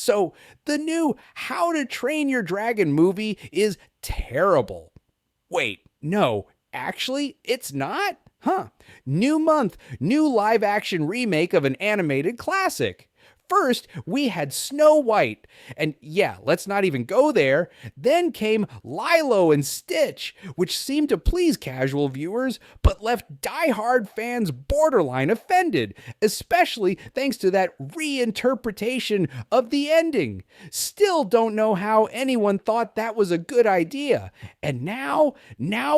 So the new How to Train Your Dragon movie is terrible. Wait, no, actually, it's not? Huh. New month, new live action remake of an animated classic. First, we had Snow White, and yeah, let's not even go there. Then came Lilo and Stitch, which seemed to please casual viewers, but left die-hard fans borderline offended, especially thanks to that reinterpretation of the ending. Still don't know how anyone thought that was a good idea. And now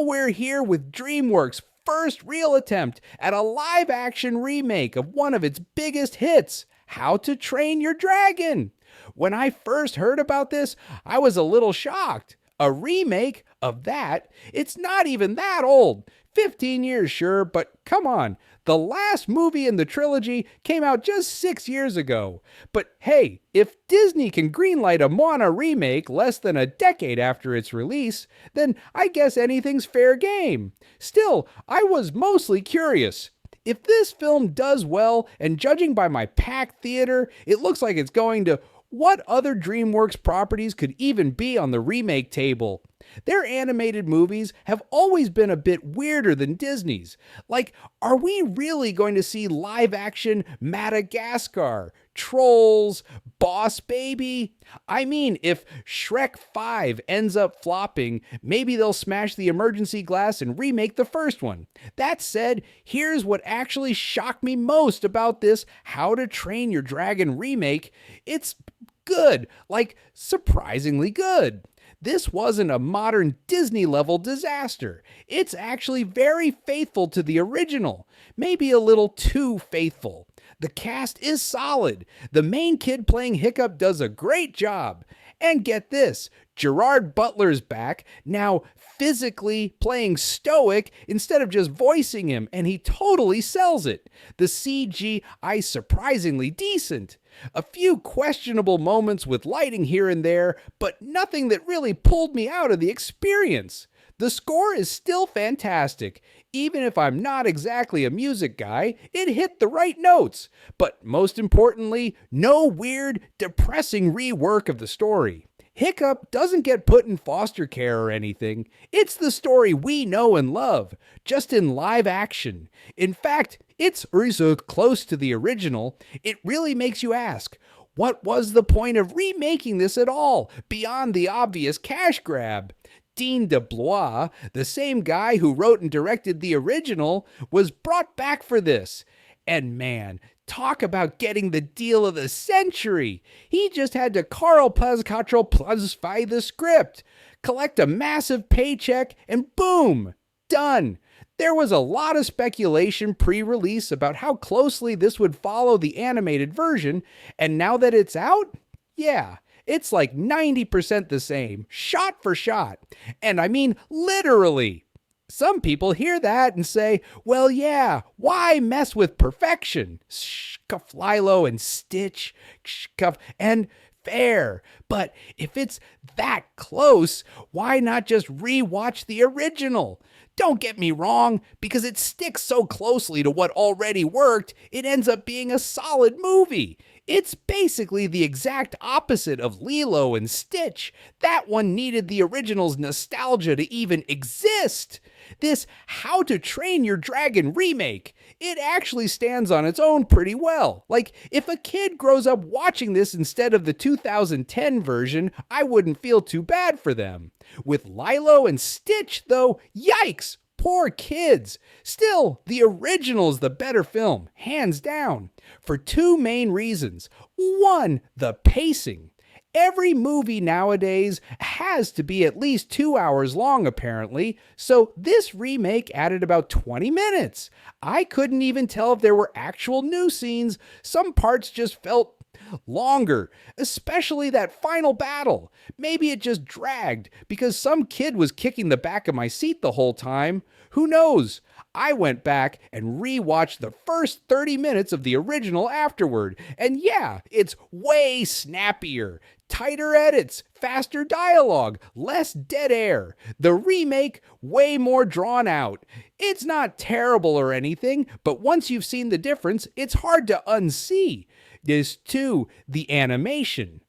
we're here with DreamWorks' first real attempt at a live-action remake of one of its biggest hits, How to Train Your Dragon. When I first heard about this, I was a little shocked. A remake of that? It's not even that old. 15 years, sure, but come on. The last movie in the trilogy came out just 6 years ago. But hey, if Disney can greenlight a Moana remake less than a decade after its release, then I guess anything's fair game. Still, I was mostly curious. If this film does well, and judging by my packed theater, it looks like it's going to, what other DreamWorks properties could even be on the remake table? Their animated movies have always been a bit weirder than Disney's. Like, are we really going to see live-action Madagascar, Trolls, Boss Baby? I mean, if Shrek 5 ends up flopping, maybe they'll smash the emergency glass and remake the first one. That said, here's what actually shocked me most about this How to Train Your Dragon remake. It's good, like surprisingly good. This wasn't a modern Disney-level disaster. It's actually very faithful to the original, maybe a little too faithful. The cast is solid. The main kid playing Hiccup does a great job. And get this, Gerard Butler's back, now physically playing Stoic instead of just voicing him, and he totally sells it. The CGI surprisingly decent. A few questionable moments with lighting here and there, but nothing that really pulled me out of the experience. The score is still fantastic. Even if I'm not exactly a music guy, it hit the right notes. But most importantly, no weird, depressing rework of the story. Hiccup doesn't get put in foster care or anything. It's the story we know and love, just in live action. In fact, it's so close to the original, it really makes you ask, what was the point of remaking this at all, beyond the obvious cash grab? Dean DeBlois, the same guy who wrote and directed the original, was brought back for this. And man, talk about getting the deal of the century. He just had to Carl Pazkatroplusify the script, collect a massive paycheck, and boom, done. There was a lot of speculation pre-release about how closely this would follow the animated version, and now that it's out, yeah, it's like 90% the same, shot for shot. And I mean literally. Some people hear that and say, well, yeah, why mess with perfection? Scuff Lilo and Stitch, scuff, and fair. But if it's that close, why not just rewatch the original? Don't get me wrong, because it sticks so closely to what already worked, it ends up being a solid movie. It's basically the exact opposite of Lilo and Stitch. That one needed the original's nostalgia to even exist. This How to Train Your Dragon remake, it actually stands on its own pretty well. Like, if a kid grows up watching this instead of the 2010 version, I wouldn't feel too bad for them. With Lilo and Stitch, though, yikes! Poor kids. Still, the original is the better film, hands down, for two main reasons. One, the pacing. Every movie nowadays has to be at least 2 hours long, apparently, so this remake added about 20 minutes. I couldn't even tell if there were actual new scenes. Some parts just felt longer, especially that final battle. Maybe it just dragged because some kid was kicking the back of my seat the whole time. Who knows? I went back and rewatched the first 30 minutes of the original afterward, and yeah, it's way snappier. Tighter edits, faster dialogue, less dead air. The remake, way more drawn out. It's not terrible or anything, but once you've seen the difference, it's hard to unsee. There's too, the animation.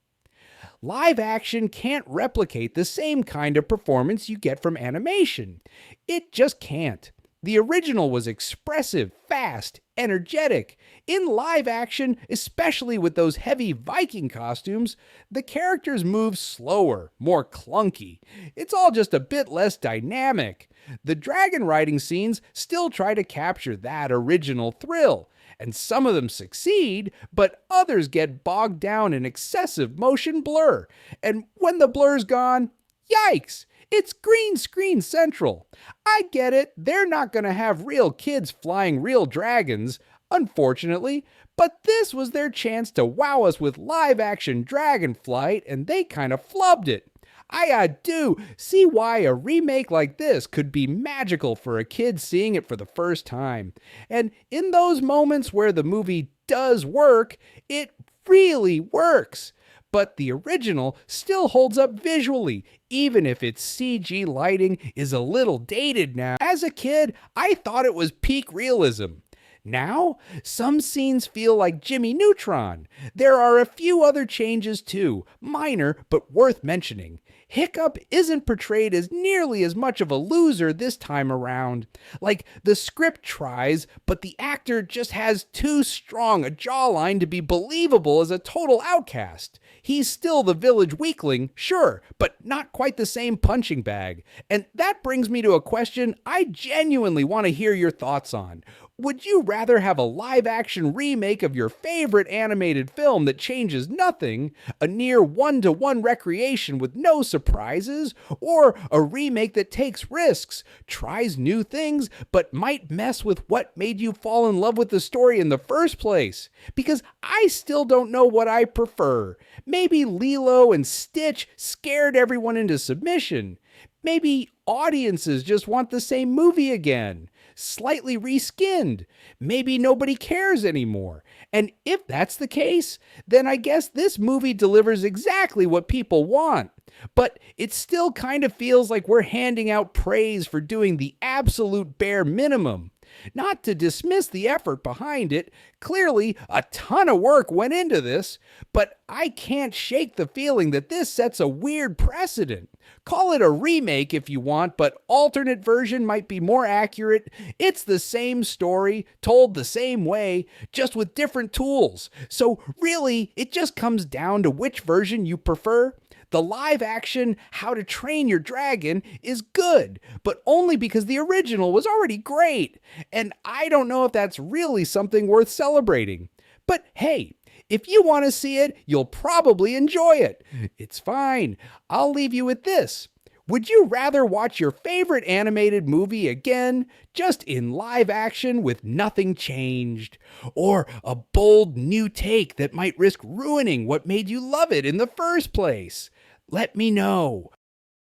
Live action can't replicate the same kind of performance you get from animation. It just can't. The original was expressive, fast, energetic. In live action, especially with those heavy Viking costumes, the characters move slower, more clunky. It's all just a bit less dynamic. The dragon riding scenes still try to capture that original thrill, and some of them succeed, but others get bogged down in excessive motion blur. And when the blur's gone, yikes! It's green screen central. I get it, they're not going to have real kids flying real dragons, unfortunately, but this was their chance to wow us with live action dragon flight, and they kind of flubbed it. I do see why a remake like this could be magical for a kid seeing it for the first time. And in those moments where the movie does work, it really works. But the original still holds up visually, even if its CG lighting is a little dated now. As a kid, I thought it was peak realism. Now, some scenes feel like Jimmy Neutron. There are a few other changes too, minor but worth mentioning. Hiccup isn't portrayed as nearly as much of a loser this time around. Like, the script tries, but the actor just has too strong a jawline to be believable as a total outcast. He's still the village weakling, sure, but not quite the same punching bag. And that brings me to a question I genuinely want to hear your thoughts on. Would you rather have a live-action remake of your favorite animated film that changes nothing, a near one-to-one recreation with no surprises, or a remake that takes risks, tries new things, but might mess with what made you fall in love with the story in the first place? Because I still don't know what I prefer. Maybe Lilo and Stitch scared everyone into submission. Maybe audiences just want the same movie again, slightly reskinned. Maybe nobody cares anymore. And if that's the case, then I guess this movie delivers exactly what people want. But it still kind of feels like we're handing out praise for doing the absolute bare minimum. Not to dismiss the effort behind it, clearly a ton of work went into this, but I can't shake the feeling that this sets a weird precedent. Call it a remake if you want, but alternate version might be more accurate. It's the same story, told the same way, just with different tools. So really, it just comes down to which version you prefer. The live action How to Train Your Dragon is good, but only because the original was already great. And I don't know if that's really something worth celebrating. But hey, if you want to see it, you'll probably enjoy it. It's fine. I'll leave you with this. Would you rather watch your favorite animated movie again, just in live action with nothing changed? Or a bold new take that might risk ruining what made you love it in the first place? Let me know.